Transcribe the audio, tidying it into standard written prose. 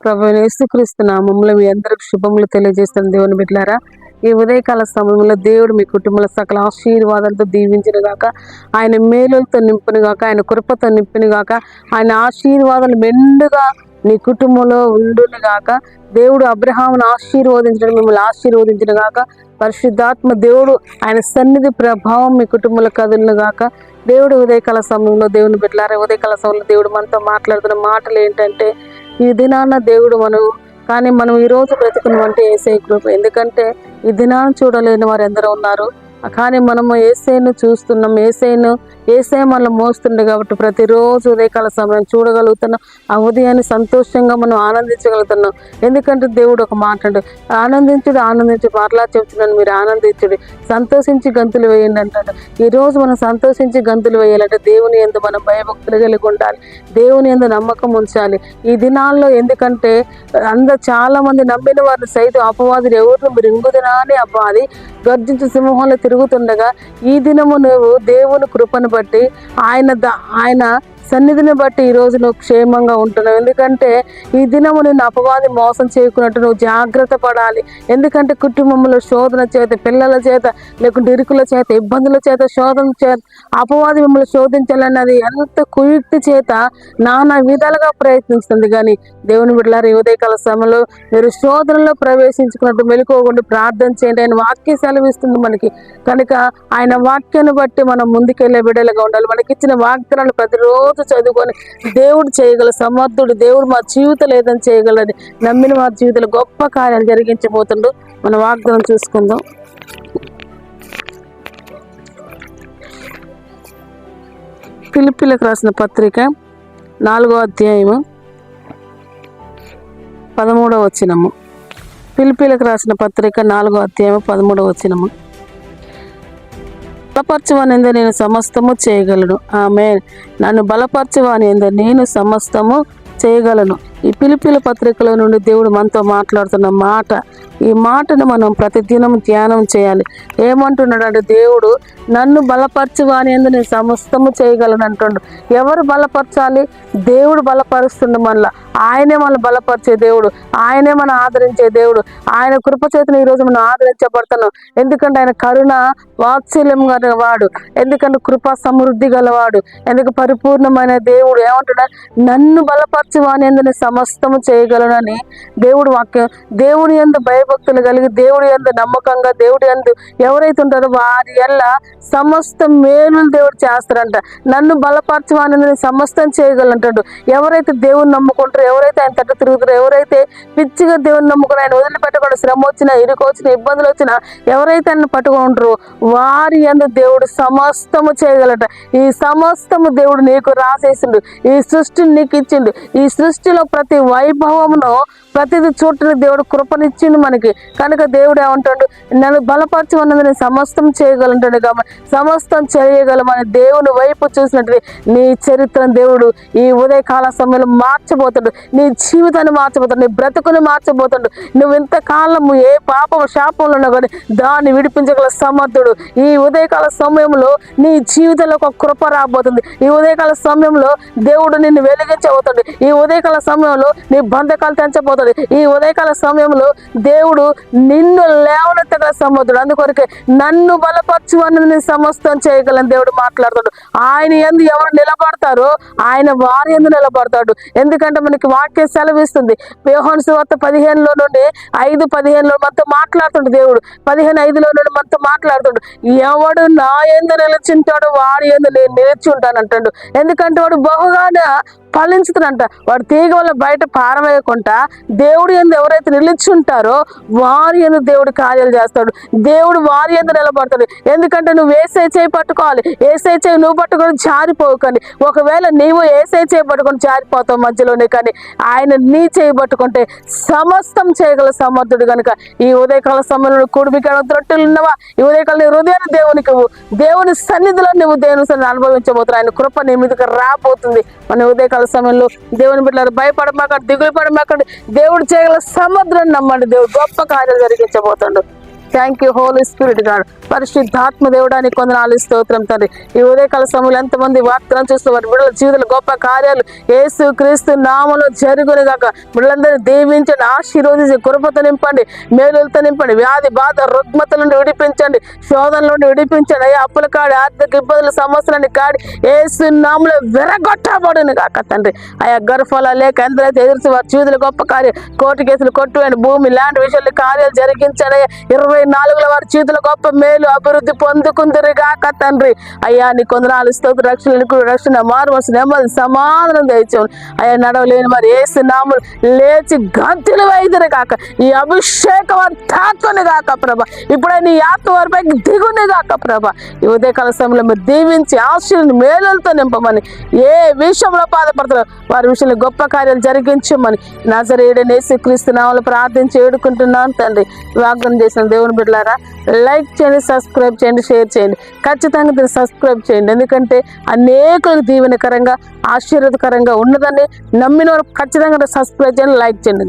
ప్రభువైన యేసుక్రీస్తు నామములో మీ అందరికి శుభములు తెలియజేస్తున్న దేవుని బిడ్డలారా, ఈ ఉదయకాల సమయంలో దేవుడు మీ కుటుంబంలో సకల ఆశీర్వాదాలతో దీవించిన గాక, ఆయన మేలులతో నింపును గాక, ఆయన కృపతో నింపును గాక, ఆయన ఆశీర్వాదాలు మెండుగా నీ కుటుంబంలో ఉండును గాక. దేవుడు అబ్రహామును ఆశీర్వదించడం మిమ్మల్ని ఆశీర్వదించిన గాక. పరిశుద్ధాత్మ దేవుడు ఆయన సన్నిధి ప్రభావం మీ కుటుంబంలో కదులును గాక. దేవుడు ఉదయకాల సమయంలో దేవుని బిడ్డలారా, ఉదయకాల సమయంలో దేవుడు మనతో మాట్లాడుతున్న మాటలు ఏంటంటే, ఈ దినాన దేవుడు మనం ఈరోజు బ్రతుకున్నామంటే యేసయ్య కృప. ఎందుకంటే ఈ దినాన్ని చూడలేని వారు ఎందరో ఉన్నారు, కానీ మనము యేసయ్యను చూస్తున్నాం. యేసయ్య మనల్ని మోస్తుండే కాబట్టి ప్రతిరోజు ఉదయకాల సమయం చూడగలుగుతున్నాం. ఆ ఉదయాన్ని సంతోషంగా మనం ఆనందించగలుగుతున్నాం. ఎందుకంటే దేవుడు ఒక మాట్లాడు, ఆనందించి మరలా చెప్తున్నాను, మీరు ఆనందించుడి, సంతోషించి గంతులు వేయండి అంటాడు. ఈరోజు మనం సంతోషించి గంతులు వేయాలంటే దేవుని యందు మనం భయభక్తులు కలిగి ఉండాలి, దేవుని యందు నమ్మకం ఉంచాలి ఈ దినాల్లో. ఎందుకంటే చాలా మంది నమ్మిన వారిని సైతం అపవాదులు ఎవరు మృంగుదినా అని అపవాది గర్జించు సింహంలో తిరుగుతుండగా, ఈ దినము నువ్వు దేవుని కృపను బట్టి ఆయన సన్నిధిని బట్టి ఈరోజు నువ్వు క్షేమంగా ఉంటున్నావు. ఎందుకంటే ఈ దినము నిన్ను అపవాది మోసం చేయకున్నట్టు నువ్వు జాగ్రత్త పడాలి. ఎందుకంటే కుటుంబంలో శోధన చేత, పిల్లల చేత, లేకుంటే ఇరుకుల చేత, ఇబ్బందుల చేత, శోధన చేత అపవాది మిమ్మల్ని శోధించాలన్నది ఎంత కుయుక్తి చేత నానా విధాలుగా ప్రయత్నిస్తుంది. కానీ దేవుని బిడ్డలారా, ఈ ఉదయకాల సమయంలో మీరు శోధనలో ప్రవేశించుకున్నట్టు మెలుకోకుండా ప్రార్థన చేయండి. ఆయన వాక్యం సెలవిస్తుంది మనకి. కనుక ఆయన వాక్యాన్ని బట్టి మనం ముందుకెళ్లే బిడ్డలుగా ఉండాలి. మనకిచ్చిన వాగ్దానాలు ప్రతిరోజు చదువుకొని దేవుడు చేయగల సమర్థుడు, దేవుడు మా జీవితంలో ఏదైనా చేయగలని నమ్మిన వారి జీవితంలో గొప్ప కార్యాలు జరిగించబోతుండు. మన వాగ్దానం చూసుకుందాం. ఫిలిప్పీలకు రాసిన పత్రిక 4వ అధ్యాయము 13వ వచనము. ఫిలిప్పీలకు రాసిన పత్రిక 4వ అధ్యాయము 13వ వచనము. బలపరచువాని యందు నేను సమస్తము చేయగలను. ఆమేన్. నన్ను బలపరచువాని యందు నేను సమస్తము చేయగలను. ఈ ఫిలిప్పీల పత్రికలో నుండి దేవుడు మనతో మాట్లాడుతున్న మాట, ఈ మాటను మనం ప్రతిదినం ధ్యానం చేయాలి. ఏమంటున్నాడు అంటే, దేవుడు నన్ను బలపరచువాని యందు నేను సమస్తము చేయగలను అంటుండు. ఎవరు బలపరచాలి? దేవుడు బలపరుస్తుండు మనల్ని. ఆయనే మనం బలపరిచే దేవుడు, ఆయనే మనం ఆదరించే దేవుడు. ఆయన కృపచేతను ఈరోజు మనం ఆదరించబడుతున్నాం. ఎందుకంటే ఆయన కరుణ వాత్సల్యం గలవాడు, ఎందుకంటే కృపా సమృద్ధి గలవాడు, ఎందుకు పరిపూర్ణమైన దేవుడు. ఏమంటున్నాడు? నన్ను బలపరచువాని యందు నేను సమస్తము చేయగలనని దేవుడు వాక్యం. దేవుని యందు భయభక్తులు కలిగి, దేవుడి యందు నమ్మకంగా, దేవుడి యందు ఎవరైతే ఉంటారో వారి వల్ల సమస్త మేలులు దేవుడు చేస్తారంట. నన్ను బలపరచువాని నేను సమస్తం చేయగలంటాడు. ఎవరైతే దేవుని నమ్ముకుంటారో, ఎవరైతే ఆయన తట్టు తిరుగుతారో, ఎవరైతే పిచ్చిగా దేవుని నమ్ముకుని ఆయన వదిలిపెట్టకుండా, శ్రమ వచ్చినా, ఇరుకు వచ్చినా, ఇబ్బందులు వచ్చినా ఎవరైతే ఆయన పట్టుకుంటారో వారి యందు దేవుడు సమస్తము చేయగలట. ఈ సమస్తము దేవుడు నీకు రాసేసిండు, ఈ సృష్టిని నీకు ఇచ్చిండు. ఈ సృష్టిలో ప్రతి వైభవమును, ప్రతిది చూడటానికి దేవుడు కృపనిచ్చిండు మనకి. కనుక దేవుడు ఏమంటాడు? నన్ను బలపరచమన్నది నేను సమస్తం చేయగలంటాడు. కాబట్టి సమస్తం చేయగలమని దేవుని వైపు చూసినట్టు నీ చరిత్రను దేవుడు ఈ ఉదయకాల సమయంలో మార్చబోతాడు. నీ జీవితాన్ని మార్చబోతాడు, నీ బ్రతుకుని మార్చబోతాడు. నువ్వు ఇంతకాలం ఏ పాపం శాపంలో ఉన్నా కానీ దాన్ని విడిపించగల సమర్థుడు. ఈ ఉదయకాల సమయంలో నీ జీవితంలో ఒక కృప రాబోతుంది. ఈ ఉదయకాల సమయంలో దేవుడు నిన్ను వెలిగించబోతాడు. ఈ ఉదయకాల సమయంలో నీ బంధకాలు తెంచబోతాడు. ఈ ఉదయకాల సమయంలో దేవుడు నిన్ను లేవనెత్తగల సమర్థుడు. అందుకొరకే నన్ను బలపరచువని నేను సమస్తం చేయగలను దేవుడు మాట్లాడతాడు. ఆయన యందు ఎవరు నిలబడతారో ఆయన వారి యందు నిలబడతాడు. ఎందుకంటే మనకి వాక్యం సెలవిస్తుంది. యోహాను సువార్త 15లో నుండి 5:15 మనతో మాట్లాడుతుండు దేవుడు. 15:5 నుండి మనతో మాట్లాడుతుండు. ఎవడు నా యందు నిలిచింటాడో వాడి యందు నేను నిలిచి ఉంటానంటాడు. ఎందుకంటే వాడు బహుగానే ఫలించుతాడంట. వాడు తీగ వల్ల బయట పారవేయకుండా దేవుడు యందు ఎవరైతే నిలిచి ఉంటారో వారి యందు దేవుడు కార్యాలు చేస్తాడు. దేవుడు వారి యందు నిలబడతాడు. ఎందుకంటే నువ్వు యేసయ్య చేయి పట్టుకోవాలి. యేసయ్య చేయి నువ్వు పట్టుకొని జారిపోకని. ఒకవేళ నీవు యేసయ్య చేయి పట్టుకొని జారిపోతావు మధ్యలోనే, కానీ ఆయన నీ చేయి పట్టుకుంటే సమస్తం చేయగల సమర్థుడు. కనుక ఈ ఉదయకాల సమయంలో కుడిమికి త్రొట్టెలు ఉన్నవా? ఈ ఉదయకాల నీ హృదయాన్ని దేవునికి, దేవుని సన్నిధిలో నువ్వు దేవుని సన్నిధిని అనుభవించబోతున్నావు. ఆయన కృప నీ మీదకి రాబోతుంది. మన ఉదయకాల సమయంలో దేవుని బిడ్డలారు భయపడమాకండి, దిగులు పడమాకండి. దేవుడు చేయగల సమర్థులను నమ్మండి. దేవుడు గొప్ప కార్యాలు జరిగించబోతాడు. Thank you Holy Spirit God. పరిశుద్ధాత్మ దేవుడానికి కొందనాలు స్తోత్రం తండ్రి. ఈ ఉదయకాల సమయంలో ఎంతమంది వార్తలను చూస్తూ వారి బిడ్డల జీవితంలో గొప్ప కార్యాలు యేసు క్రీస్తు నామములో జరుగును గాక. బిడ్డలందరినీ దీవించండి, ఆశీర్వదించి కృపతో నింపండి, మేలులతో నింపండి, వ్యాధి బాధ రుగ్మతల నుండి విడిపించండి, శోధన నుండి విడిపించండి. అయ్యా అప్పుల కాడి, ఆర్థిక ఇబ్బందుల, సమస్యలని కాడి యేసు నామములో విరగొట్టబడును గాక తండ్రి. అయ్యా గర్భఫలాలు లేక ఎందరైతే ఎదురు వారి జీవితంలో గొప్ప కార్యం, కోర్టు కేసులు కొట్టువేయండి, భూమి ల్యాండ్ విషయాలు కార్యాలు జరిగించండి. 24లో వారి జీవితంలో గొప్ప మేలు అభివృద్ధి పొందుకుందరు గాక తండ్రి. అయ్యా నీ కొందనాలు స్తోత్ర రక్షణ మారుమనసు నెమ్మది సమాధానం దయచేయండి. అయ్యా నడవలేని వారు యేసు నామములో లేచి గంతులు వేయుదురు గాక. ఈ అభిషేకం తాకుని గాక ప్రభా. ఇప్పుడే నీ ఆత్మ వారిపై దిగుని గాక ప్రభా. ఈ ఉదయకాల సమయంలో మీరు దీవించి ఆశీర్వాద మేలులతో నింపమని, ఏ విషయంలో బాధపడతారో వారి విషయంలో గొప్ప కార్యాలు జరిగించమని నజరేయుడైన యేసుక్రీస్తు నామములో ప్రార్థించి వేడుకుంటున్నాను తండ్రి. వాగ్దానం చేసిన దేవుని బిడ్డలారా, లైక్ చేయండి, సబ్స్క్రైబ్ చేయండి, షేర్ చేయండి. ఖచ్చితంగా దీన్ని సబ్స్క్రైబ్ చేయండి. ఎందుకంటే అనేకులకు దీవెనకరంగా ఆశీర్వాదకరంగా ఉన్నదని నమ్మిన వారు ఖచ్చితంగా సబ్స్క్రైబ్ చేయండి, లైక్ చేయండి.